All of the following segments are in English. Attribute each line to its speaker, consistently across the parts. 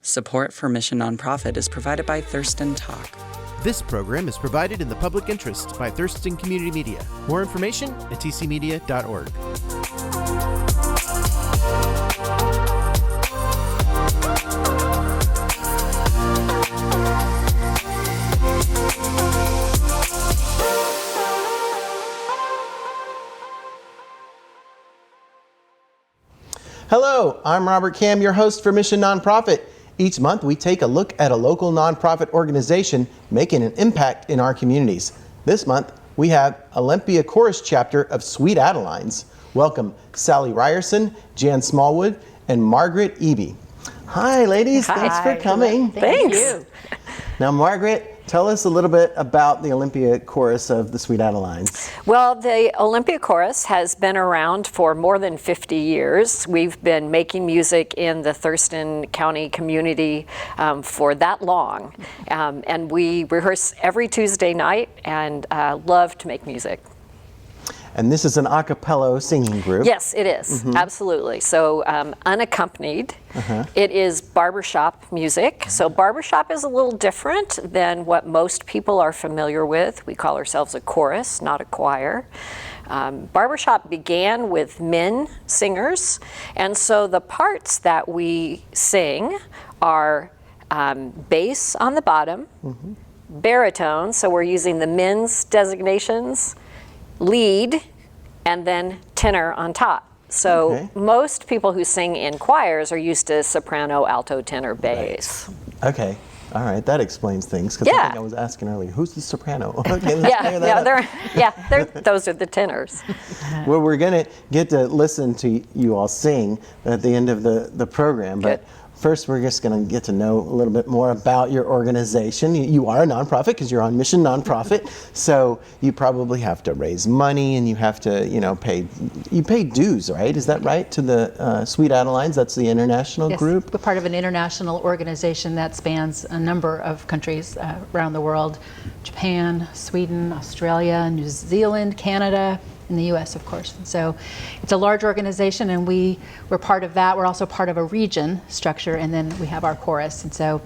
Speaker 1: Support for Mission Nonprofit is provided by Thurston Talk.
Speaker 2: This program is provided in the public interest by Thurston Community Media. More information at TCMedia.org.
Speaker 3: Hello, I'm Robert Cam, your host for Mission Nonprofit. Each month, we take a look at a local nonprofit organization making an impact in our communities. This month, we have Olympia Chorus chapter of Sweet Adelines. Welcome Sally Ryerson, Jan Smallwood, and Margaret Eby. Hi, ladies.
Speaker 4: Hi.
Speaker 3: Thanks for coming.
Speaker 4: Thank you.
Speaker 3: Now, Margaret, tell us a little bit about the Olympia Chorus of the Sweet Adelines.
Speaker 4: Well, the Olympia Chorus has been around for more than 50 years. We've been making music in the Thurston County community for that long. And we rehearse every Tuesday night and love to make music.
Speaker 3: And this is an a cappella singing group.
Speaker 4: Yes, it is. Absolutely. So unaccompanied. It is barbershop music. So barbershop is a little different than what most people are familiar with. We call ourselves a chorus, not a choir. Barbershop began with men singers, and so the parts that we sing are bass on the bottom, baritone, so we're using the men's designations, lead, and then tenor on top. So most people who sing in choirs are used to soprano, alto, tenor, bass.
Speaker 3: Right. Okay. All right, that explains things, because I think I was asking earlier, who's the soprano? Okay,
Speaker 4: those are the tenors.
Speaker 3: Well, we're going to get to listen to you all sing at the end of the program, but first we're just going to get to know a little bit more about your organization. You are a nonprofit because you're on Mission Nonprofit, so you probably have to raise money and you have to, pay dues, right? Is that right, to the Sweet Adelines? That's the international group?
Speaker 5: Yes, we're part of an international organization that spans a number of countries around the world: Japan, Sweden, Australia, New Zealand, Canada, in the U.S., of course. And so it's a large organization, and we're part of that. We're also part of a region structure, and then we have our chorus. And so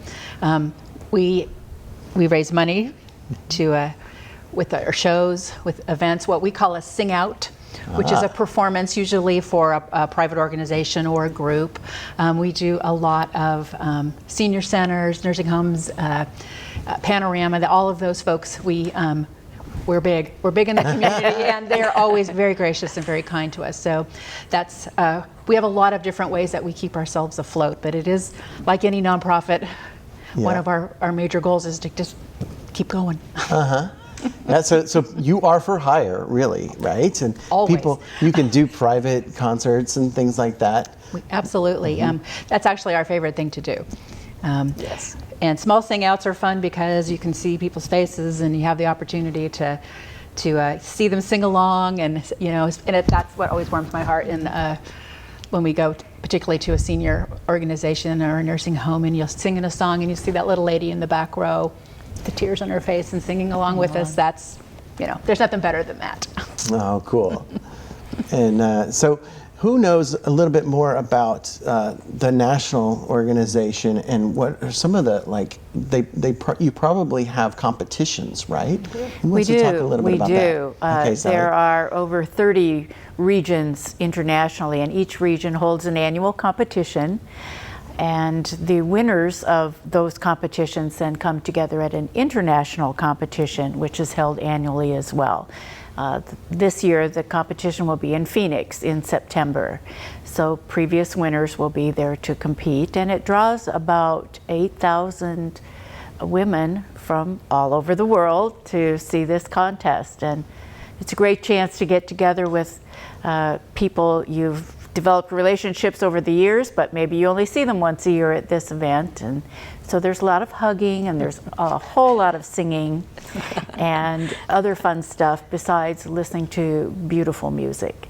Speaker 5: we raise money to with our shows, with events, what we call a sing out, which is a performance usually for a private organization or a group. We do a lot of senior centers, nursing homes, Panorama, all of those folks. We're big. We're big in the community, and they're always very gracious and very kind to us. So that's we have a lot of different ways that we keep ourselves afloat. But it is like any nonprofit. One of our major goals is to just keep going.
Speaker 3: So you are for hire, really, right? And
Speaker 5: always.
Speaker 3: You can do private concerts and things like that.
Speaker 5: Absolutely. That's actually our favorite thing to do.
Speaker 4: Yes.
Speaker 5: And small sing-outs are fun because you can see people's faces and you have the opportunity to see them sing along, and that's what always warms my heart. And when we go particularly to a senior organization or a nursing home, and you'll sing in a song, and you see that little lady in the back row, the tears on her face, and singing along with us. That's there's nothing better than that. Oh,
Speaker 3: cool. And so, who knows a little bit more about the national organization, and what are some of the you probably have competitions, right?
Speaker 6: We do.
Speaker 3: Talk a little bit about that?
Speaker 6: There are over 30 regions internationally, and each region holds an annual competition. And the winners of those competitions then come together at an international competition, which is held annually as well. This year, the competition will be in Phoenix in September. So previous winners will be there to compete, and it draws about 8,000 women from all over the world to see this contest. And it's a great chance to get together with people you've developed relationships over the years, but maybe you only see them once a year at this event. And so there's a lot of hugging, and there's a whole lot of singing and other fun stuff besides listening to beautiful music.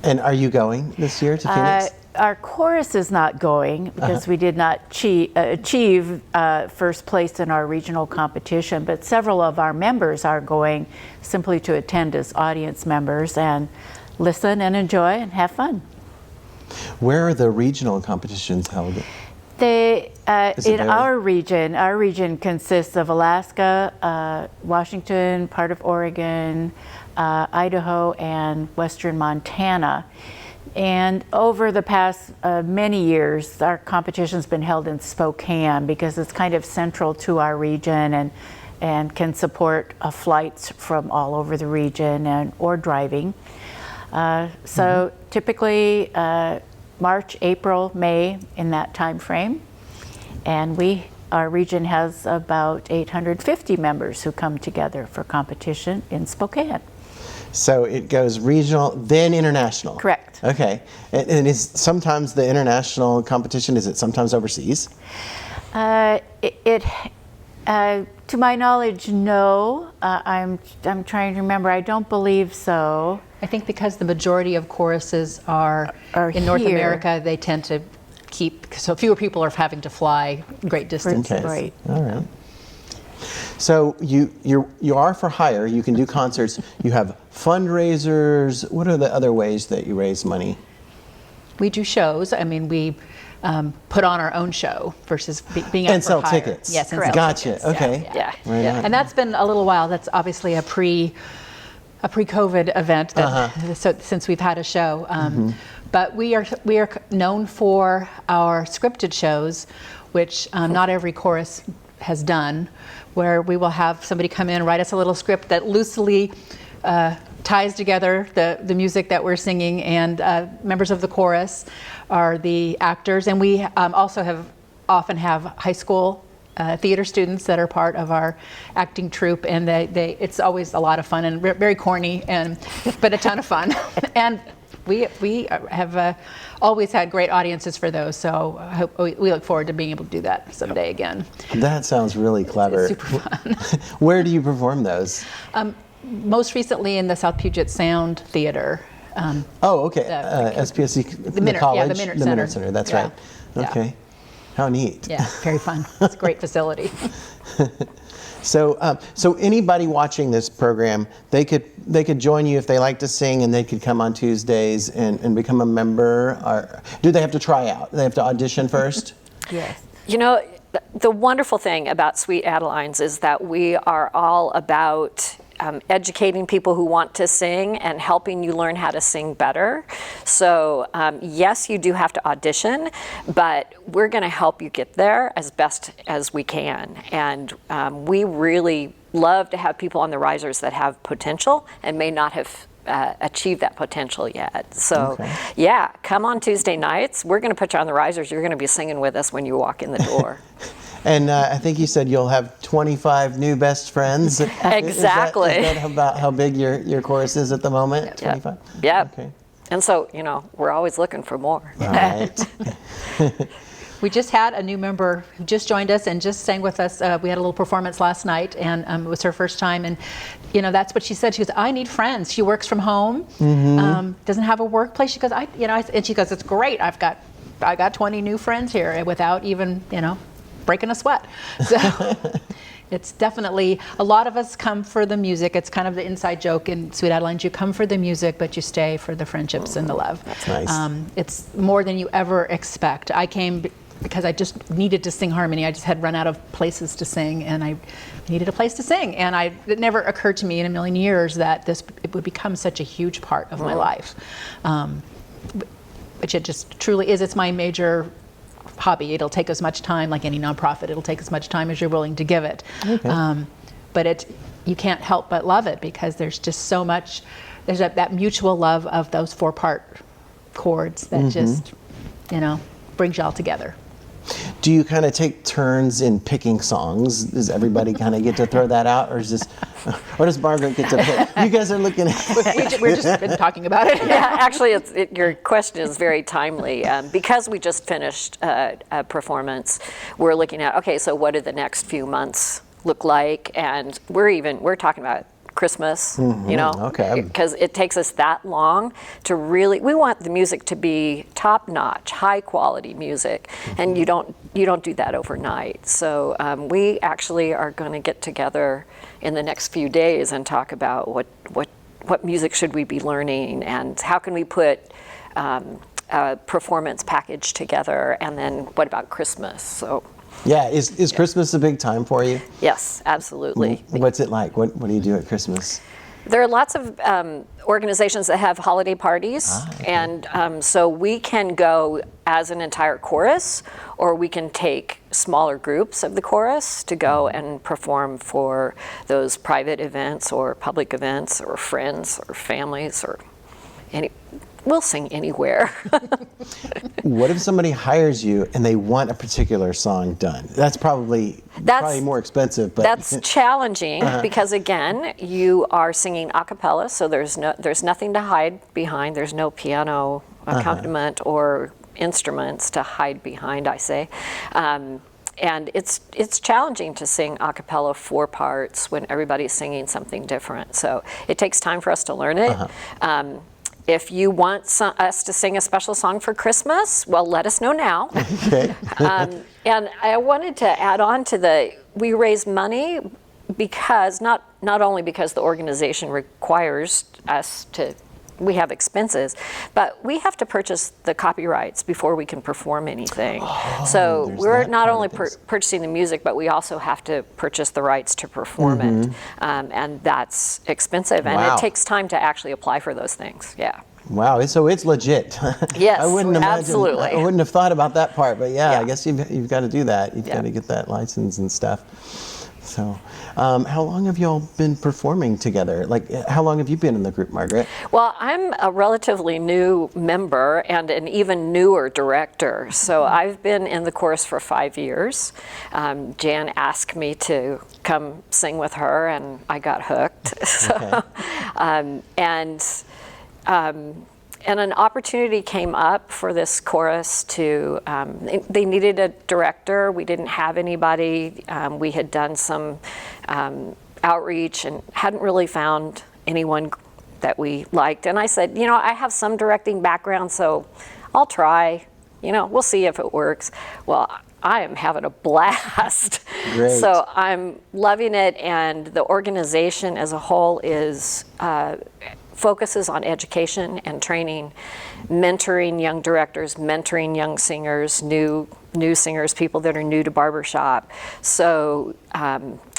Speaker 3: And are you going this year to Phoenix?
Speaker 6: Our chorus is not going because we did not achieve first place in our regional competition, but several of our members are going simply to attend as audience members and listen and enjoy and have fun.
Speaker 3: Where are the regional competitions held?
Speaker 6: They,
Speaker 3: Is it
Speaker 6: in
Speaker 3: very-
Speaker 6: our region consists of Alaska, Washington, part of Oregon, Idaho, and western Montana. And over the past many years, our competition's been held in Spokane because it's kind of central to our region and can support flights from all over the region or driving. So typically March, April, May, in that time frame. And our region has about 850 members who come together for competition in Spokane.
Speaker 3: So it goes regional, then international.
Speaker 6: Correct.
Speaker 3: Okay. And is sometimes the international competition, is it sometimes overseas?
Speaker 6: To my knowledge, no. I'm trying to remember. I don't believe so.
Speaker 5: I think because the majority of choruses are in North
Speaker 6: here.
Speaker 5: America, they tend to keep, so fewer people are having to fly great distances.
Speaker 3: Okay.
Speaker 6: Right.
Speaker 3: All right. So you are for hire. You can do concerts. You have fundraisers. What are the other ways that you raise money?
Speaker 5: We do shows. I mean, we put on our own show versus being out
Speaker 3: And
Speaker 5: for
Speaker 3: sell
Speaker 5: hire.
Speaker 3: tickets.
Speaker 5: Yes, and
Speaker 6: Correct.
Speaker 5: sell
Speaker 3: Gotcha.
Speaker 5: tickets.
Speaker 3: Okay.
Speaker 4: Yeah.
Speaker 3: Right on.
Speaker 5: And that's been a little while. That's obviously a pre-COVID event that, so since we've had a show. But we are known for our scripted shows, which not every chorus has done, where we will have somebody come in and write us a little script that loosely ties together the music that we're singing, and members of the chorus are the actors. And we also often have high school theater students that are part of our acting troupe, and it's always a lot of fun and very corny, but a ton of fun. And we have always had great audiences for those, so we look forward to being able to do that someday again.
Speaker 3: That sounds really clever.
Speaker 5: It's super fun.
Speaker 3: Where do you perform those?
Speaker 5: Most recently in the South Puget Sound Theater.
Speaker 3: Oh, okay.
Speaker 5: the-
Speaker 3: SPSC,
Speaker 5: the Minter-
Speaker 3: college,
Speaker 5: yeah, the Minter Center.
Speaker 3: That's
Speaker 5: Yeah.
Speaker 3: right.
Speaker 5: Yeah.
Speaker 3: Okay. How neat.
Speaker 5: Yeah, very fun. It's a great facility.
Speaker 3: So anybody watching this program, they could join you if they like to sing, and they could come on Tuesdays and become a member. Or do they have to try out? They have to audition first?
Speaker 6: Yes.
Speaker 4: You know, the wonderful thing about Sweet Adelines is that we are all about educating people who want to sing and helping you learn how to sing better. So yes, you do have to audition, but we're going to help you get there as best as we can. And we really love to have people on the risers that have potential and may not have achieved that potential yet. So yeah, come on Tuesday nights. We're going to put you on the risers. You're going to be singing with us when you walk in the door.
Speaker 3: And I think you said you'll have 25 new best friends.
Speaker 4: Exactly.
Speaker 3: Is that about how big your chorus is at the moment? 25?
Speaker 4: Yep.
Speaker 3: Okay.
Speaker 4: And so, you know, we're always looking for more.
Speaker 3: All right.
Speaker 5: We just had a new member who just joined us and just sang with us. We had a little performance last night, and it was her first time. And, you know, that's what she said. She goes, I need friends. She works from home, doesn't have a workplace. She goes, and she goes, it's great. I got 20 new friends here without even, breaking a sweat. So it's definitely, a lot of us come for the music. It's kind of the inside joke in Sweet Adelines. You come for the music, but you stay for the friendships and the love.
Speaker 3: That's nice.
Speaker 5: It's more than you ever expect. I came because I just needed to sing harmony. I just had run out of places to sing, and I needed a place to sing. And it never occurred to me in a million years that it would become such a huge part of my life. Which it just truly is. It's my major hobby. It'll take as much time, like any nonprofit, it'll take as much time as you're willing to give it. Okay. But you can't help but love it, because there's just so much, there's that mutual love of those 4-part chords that just, brings you all together.
Speaker 3: Do you kind of take turns in picking songs? Does everybody kind of get to throw that out, or does Margaret get to pick? You guys are looking at.
Speaker 5: We've just been talking about it.
Speaker 4: Yeah, actually, your question is very timely. Because we just finished a performance, we're looking at, okay, so what do the next few months look like? And we're talking about Christmas,
Speaker 3: okay.
Speaker 4: Because it takes us that long to really, we want the music to be top-notch, high-quality music, and you don't do that overnight. So we actually are going to get together in the next few days and talk about what music should we be learning, and how can we put a performance package together. And then what about Christmas? So
Speaker 3: Yeah, is Christmas a big time for you?
Speaker 4: yes, absolutely.
Speaker 3: What's it like? What do you do at Christmas?
Speaker 4: There are lots of organizations that have holiday parties, and so we can go as an entire chorus, or we can take smaller groups of the chorus to go and perform for those private events or public events or friends or families or we'll sing anywhere.
Speaker 3: What if somebody hires you and they want a particular song done? That's probably more expensive, but
Speaker 4: that's challenging because again, you are singing a cappella, so there's nothing to hide behind. There's no piano accompaniment or instruments to hide behind, I say. And it's challenging to sing a cappella 4 parts when everybody's singing something different. So it takes time for us to learn it. If you want us to sing a special song for Christmas, well, let us know now.
Speaker 3: okay.
Speaker 4: And I wanted to add on to we raise money because, not only because the organization requires us to, we have expenses, but we have to purchase the copyrights before we can perform anything. So we're not only purchasing the music, but we also have to purchase the rights to perform it. And that's expensive, and it takes time to actually apply for those things. Yeah.
Speaker 3: Wow, so it's legit.
Speaker 4: Yes,
Speaker 3: I wouldn't imagine,
Speaker 4: absolutely.
Speaker 3: I wouldn't have thought about that part, but yeah. I guess you've got to do that. You've got to get that license and stuff. So, how long have y'all been performing together? Like, how long have you been in the group, Margaret?
Speaker 4: Well, I'm a relatively new member and an even newer director. So I've been in the chorus for 5 years. Jan asked me to come sing with her, and I got hooked. So, and an opportunity came up for this chorus to, they needed a director. We didn't have anybody. We had done some outreach and hadn't really found anyone that we liked. And I said, I have some directing background, so I'll try. We'll see if it works. Well, I am having a blast.
Speaker 3: Great.
Speaker 4: So I'm loving it, and the organization as a whole focuses on education and training, mentoring young directors, mentoring young singers, new singers, people that are new to barbershop. So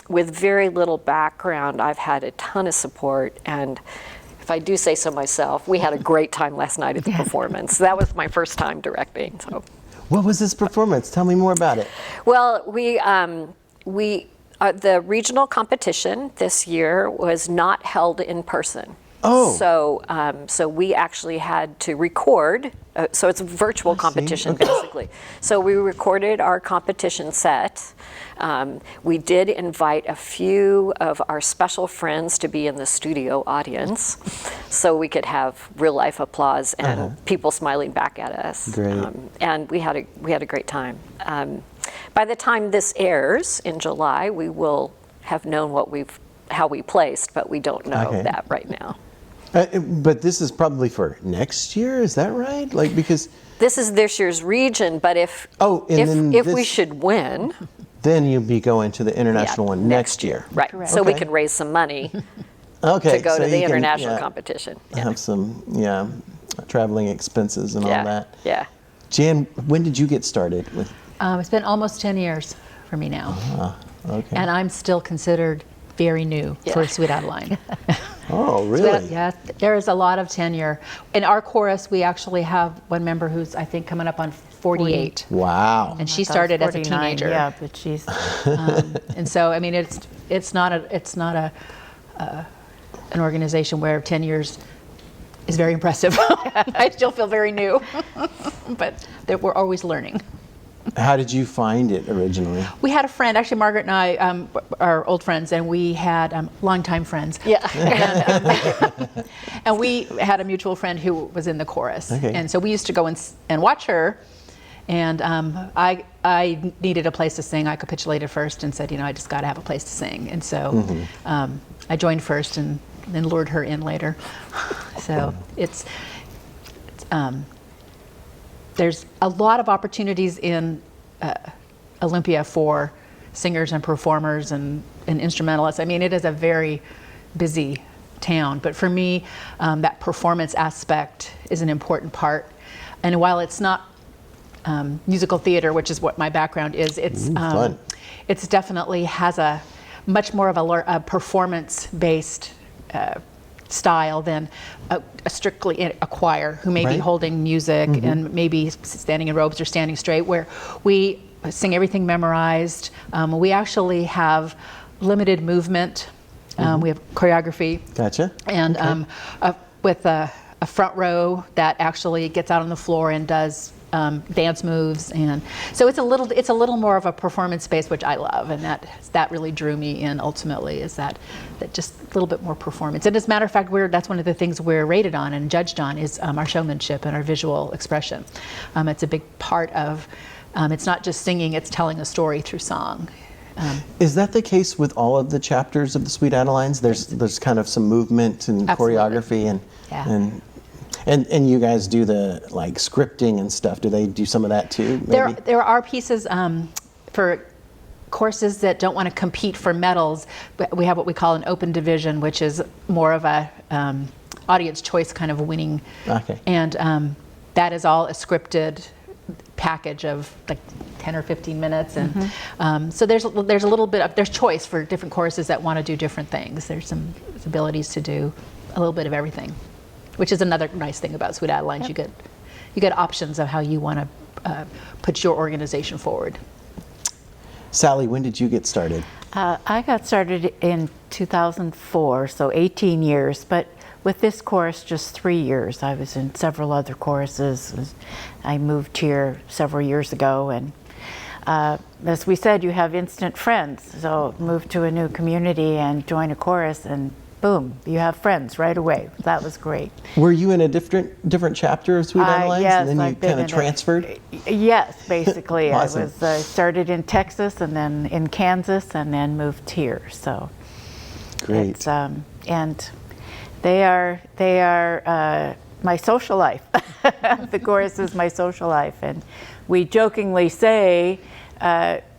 Speaker 4: with very little background, I've had a ton of support, and if I do say so myself, we had a great time last night at the performance. That was my first time directing. So.
Speaker 3: What was this performance? Tell me more about it.
Speaker 4: Well, the regional competition this year was not held in person.
Speaker 3: Oh.
Speaker 4: So we actually had to record. So it's a virtual competition, basically. So we recorded our competition set. We did invite a few of our special friends to be in the studio audience, so we could have real life applause and people smiling back at us.
Speaker 3: Great.
Speaker 4: And we had a great time. By the time this airs in July, we will have known how we placed, but we don't know that right now.
Speaker 3: But this is probably for next year, is that right? Because
Speaker 4: this is this year's region, but if we should win,
Speaker 3: then you'll be going to the international one next year.
Speaker 4: Right. Correct. So we can raise some money to go to the international competition.
Speaker 3: Have some traveling expenses and all that.
Speaker 4: Yeah.
Speaker 3: Jan, when did you get started with?
Speaker 5: It's been almost 10 years for me now.
Speaker 3: Okay.
Speaker 5: And I'm still considered very new for Sweet Adeline.
Speaker 3: Oh, really?
Speaker 5: There is a lot of tenure. In our chorus, we actually have one member who's, I think, coming up on 48.
Speaker 3: Wow.
Speaker 5: And she started as a teenager.
Speaker 6: Yeah, but she's.
Speaker 5: And so, I mean, it's not an organization where 10 years is very impressive. I still feel very new, but we're always learning.
Speaker 3: How did you find it originally?
Speaker 5: We had a friend, actually Margaret and I are old friends, and we had longtime friends.
Speaker 4: Yeah.
Speaker 5: And we had a mutual friend who was in the chorus.
Speaker 3: Okay.
Speaker 5: And so we used to go and watch her. And I needed a place to sing. I capitulated first and said, I just got to have a place to sing. And so I joined first and then lured her in later. So there's a lot of opportunities in Olympia for singers and performers and instrumentalists. I mean, it is a very busy town, but for me, that performance aspect is an important part. and while it's not musical theater, which is what my background is,
Speaker 3: Fun.
Speaker 5: it's definitely has a much more of a performance-based style than a strictly a choir who may be holding music and maybe standing in robes or standing straight, where we sing everything memorized. We actually have limited movement. We have choreography.
Speaker 3: Gotcha.
Speaker 5: And with a front row that actually gets out on the floor and does dance moves, and so it's a little more of a performance space, which I love, and that really drew me in ultimately, is that just a little bit more performance. And as a matter of fact, that's one of the things we're rated on and judged on is our showmanship and our visual expression. It's a big part of. It's not just singing; it's telling a story through song.
Speaker 3: Is that the case with all of the chapters of the Sweet Adelines? There's kind of some movement and choreography and you guys do the like scripting and stuff. Do they do some of that too? Maybe?
Speaker 5: There are pieces for courses that don't want to compete for medals. We have what we call an open division, which is more of a audience choice kind of winning.
Speaker 3: Okay.
Speaker 5: And that is all a scripted package of like 10 or 15 minutes, and so there's a little bit of choice for different courses that want to do different things. There's some abilities to do a little bit of everything, which is another nice thing about Sweet Adelines. You get options of how you want to put your organization forward.
Speaker 3: Sally, when did you get started?
Speaker 6: I got started in 2004, so 18 years, but with this chorus, just 3 years. I was in several other choruses. I moved here several years ago, and as we said, you have instant friends. So move to a new community and join a chorus, and boom, you have friends right away. That was great.
Speaker 3: Were you in a different chapter of Sweet Adelines,
Speaker 6: yes,
Speaker 3: and then you
Speaker 6: I've been
Speaker 3: kind of transferred?
Speaker 6: Yes, basically.
Speaker 3: Awesome.
Speaker 6: I started in Texas, and then in Kansas, and then moved here. So
Speaker 3: Great.
Speaker 6: it's, and they are my social life. The chorus is my social life, and we jokingly say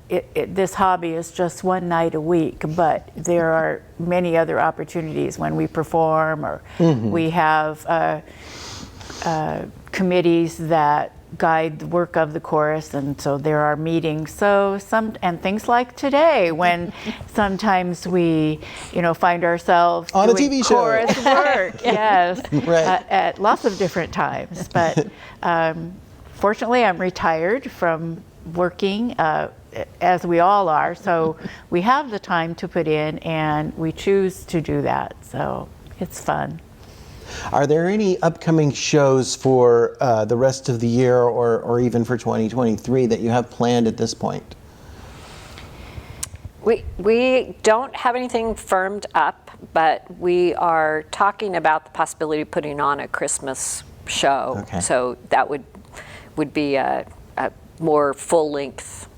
Speaker 6: this hobby is just one night a week, but there are many other opportunities when we perform, or we have committees that guide the work of the chorus, and so there are meetings. So and things like today, when sometimes we, find ourselves
Speaker 3: on
Speaker 6: doing
Speaker 3: a TV show.
Speaker 6: Chorus work, yes,
Speaker 3: Right.
Speaker 6: at lots of different times. But fortunately, I'm retired from working, as we all are. So we have the time to put in, and we choose to do that. So it's fun.
Speaker 3: Are there any upcoming shows for the rest of the year, or even for 2023 that you have planned at this point?
Speaker 4: We don't have anything firmed up, but we are talking about the possibility of putting on a Christmas show.
Speaker 3: Okay.
Speaker 4: So that would be a more full-length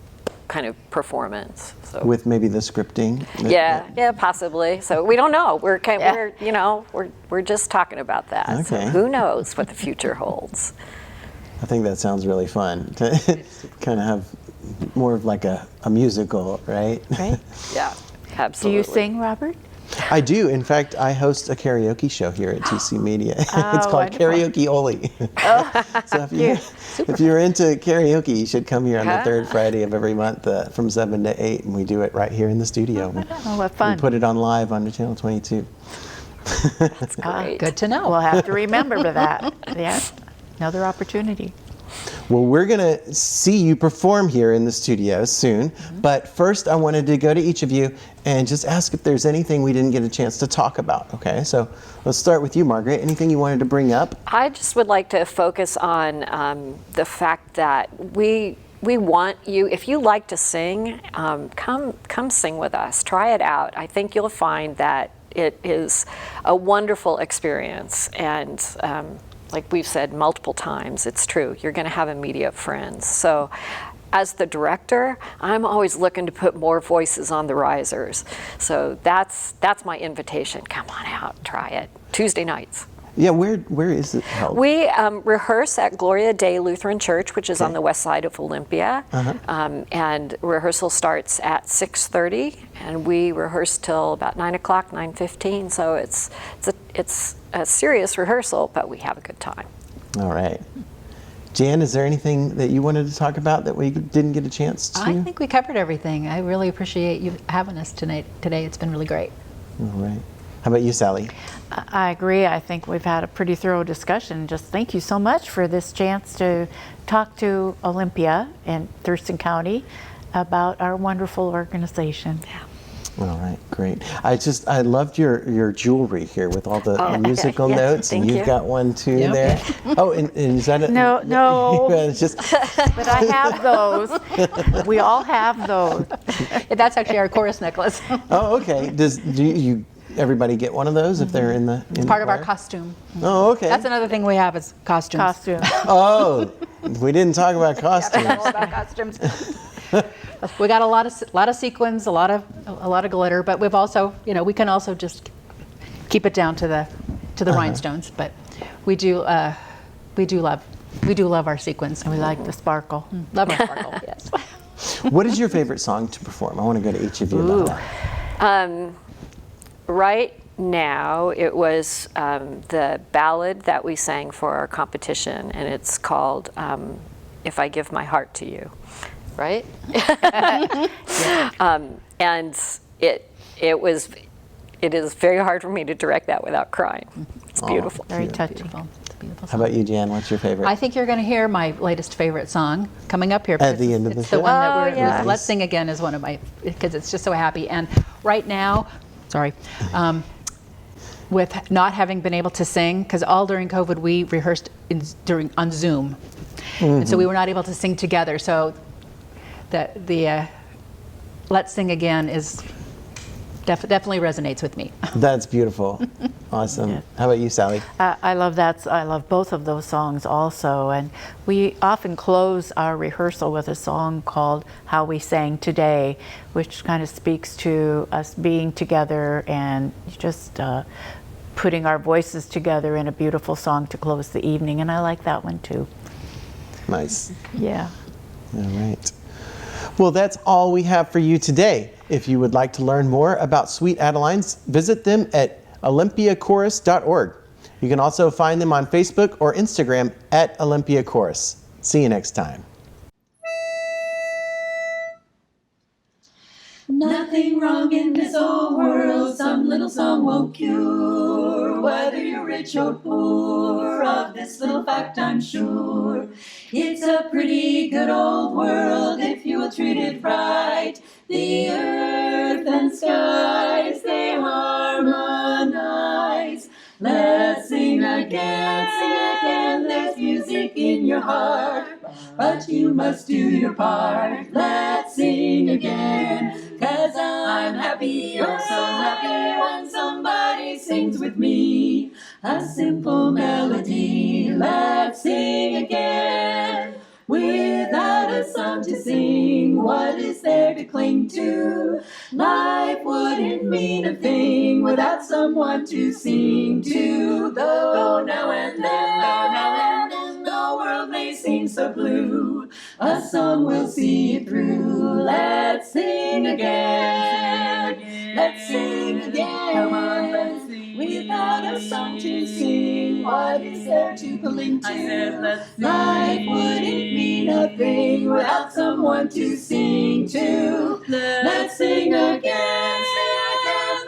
Speaker 4: kind of performance. So.
Speaker 3: With maybe the scripting?
Speaker 4: Yeah, possibly. So we don't know. We're just talking about that.
Speaker 3: Okay.
Speaker 4: So who knows what the future holds?
Speaker 3: I think that sounds really fun to kind of have more of like a musical, right?
Speaker 6: Right?
Speaker 4: Yeah,
Speaker 6: Do
Speaker 4: absolutely.
Speaker 6: you sing, Robert?
Speaker 3: I do. In fact, I host a karaoke show here at TCMedia. It's called
Speaker 6: wonderful.
Speaker 3: Karaoke Oli. So if you're into karaoke, you should come here on the third Friday of every month from 7 to 8, and we do it right here in the studio.
Speaker 6: Oh, what fun.
Speaker 3: We put it on live on Channel 22.
Speaker 4: That's great.
Speaker 5: Good to know.
Speaker 6: We'll have to remember that. Yeah, another opportunity.
Speaker 3: Well, we're going to see you perform here in the studio soon. But first, I wanted to go to each of you and just ask if there's anything we didn't get a chance to talk about. Okay, so let's start with you, Margaret. Anything you wanted to bring up?
Speaker 4: I just would like to focus on the fact that we want you, if you like to sing, come sing with us. Try it out. I think you'll find that it is a wonderful experience, and like we've said multiple times, it's true. You're going to have immediate friends. So as the director, I'm always looking to put more voices on the risers. So that's my invitation. Come on out, try it. Tuesday nights.
Speaker 3: Yeah, where is it held?
Speaker 4: We rehearse at Gloria Dei Lutheran Church, which is on the west side of Olympia. And rehearsal starts at 6:30, and we rehearse till about 9 o'clock, 9:15. So it's a serious rehearsal, but we have a good time.
Speaker 3: All right. Jan, is there anything that you wanted to talk about that we didn't get a chance to?
Speaker 5: I think we covered everything. I really appreciate you having us today. It's been really great.
Speaker 3: All right. How about you, Sally?
Speaker 6: I agree. I think we've had a pretty thorough discussion. Just thank you so much for this chance to talk to Olympia and Thurston County about our wonderful organization.
Speaker 3: All right, great. I loved your jewelry here with all the musical
Speaker 4: yes,
Speaker 3: notes, and
Speaker 4: thank
Speaker 3: you've
Speaker 4: you.
Speaker 3: got one too there. Oh, and is that
Speaker 6: No.
Speaker 3: It's just
Speaker 6: But I have those. We all have those.
Speaker 5: That's actually our chorus necklace.
Speaker 3: oh, okay. Everybody get one of those if they're in the
Speaker 5: Part of our
Speaker 3: choir?
Speaker 5: costume.
Speaker 3: Oh, okay.
Speaker 5: That's another thing we have is costumes.
Speaker 6: Costume.
Speaker 3: Oh, we didn't talk about costumes.
Speaker 5: All about costumes. We got a lot of sequins, a lot of glitter, but we've also, we can also just keep it down to the rhinestones. But we do love our sequins.
Speaker 6: And we like the sparkle.
Speaker 5: Love our sparkle. Yes.
Speaker 3: What is your favorite song to perform? I want to go to each of you about that.
Speaker 4: Right now, it was the ballad that we sang for our competition, and it's called "If I Give My Heart to You." Right? And it is very hard for me to direct that without crying. It's beautiful.
Speaker 6: Very touching.
Speaker 5: Beautiful. It's a beautiful
Speaker 3: How
Speaker 5: song.
Speaker 3: about you, Jan? What's your favorite?
Speaker 5: I think you're going to hear my latest favorite song coming up here.
Speaker 3: At the end of the
Speaker 5: It's
Speaker 3: show?
Speaker 5: the one that we're,
Speaker 4: yes.
Speaker 5: Let's Sing Again is one of my, because it's just so happy. And right now, with not having been able to sing, because all during COVID we rehearsed on Zoom. And so we were not able to sing together. So the Let's Sing Again is definitely resonates with me.
Speaker 3: That's beautiful. Awesome.
Speaker 6: Yeah.
Speaker 3: How about you, Sally?
Speaker 6: I love that. I love both of those songs also. And we often close our rehearsal with a song called How We Sang Today, which kind of speaks to us being together and just putting our voices together in a beautiful song to close the evening. And I like that one too.
Speaker 3: Nice.
Speaker 6: Yeah.
Speaker 3: All right. Well, that's all we have for you today. If you would like to learn more about Sweet Adelines, visit them at olympiachorus.org. You can also find them on Facebook or Instagram at Olympia Chorus. See you next time.
Speaker 7: Nothing wrong in this old world some little song won't cure. Whether you're rich or poor, of this little fact I'm sure. It's a pretty good old world if you will treat it right. The earth and skies, they harmonize. Let's sing again, there's music in your heart. But you must do your part. Let's sing again. 'Cause I'm happy, oh so happy when somebody sings with me. A simple melody, let's sing again. Without a song to sing, what is there to cling to? Life wouldn't mean a thing without someone to sing to. Though now and then, the world may seem so blue, a song will see it through. Let's sing again. Let's sing again. Come on, let's sing. Without a song to sing, what is there to cling to? Life wouldn't mean a thing without someone to sing to. Let's sing again.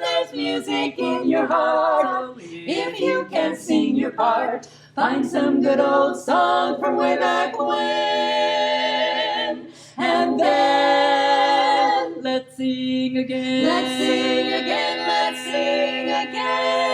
Speaker 7: There's music in your heart. If you can't sing your part, find some good old song from way back when. And then let's sing again. Let's sing again. Let's sing again.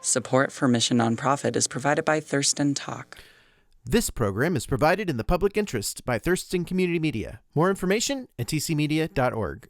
Speaker 1: Support for Mission Nonprofit is provided by Thurston Talk.
Speaker 2: This program is provided in the public interest by Thurston Community Media. More information at tcmedia.org.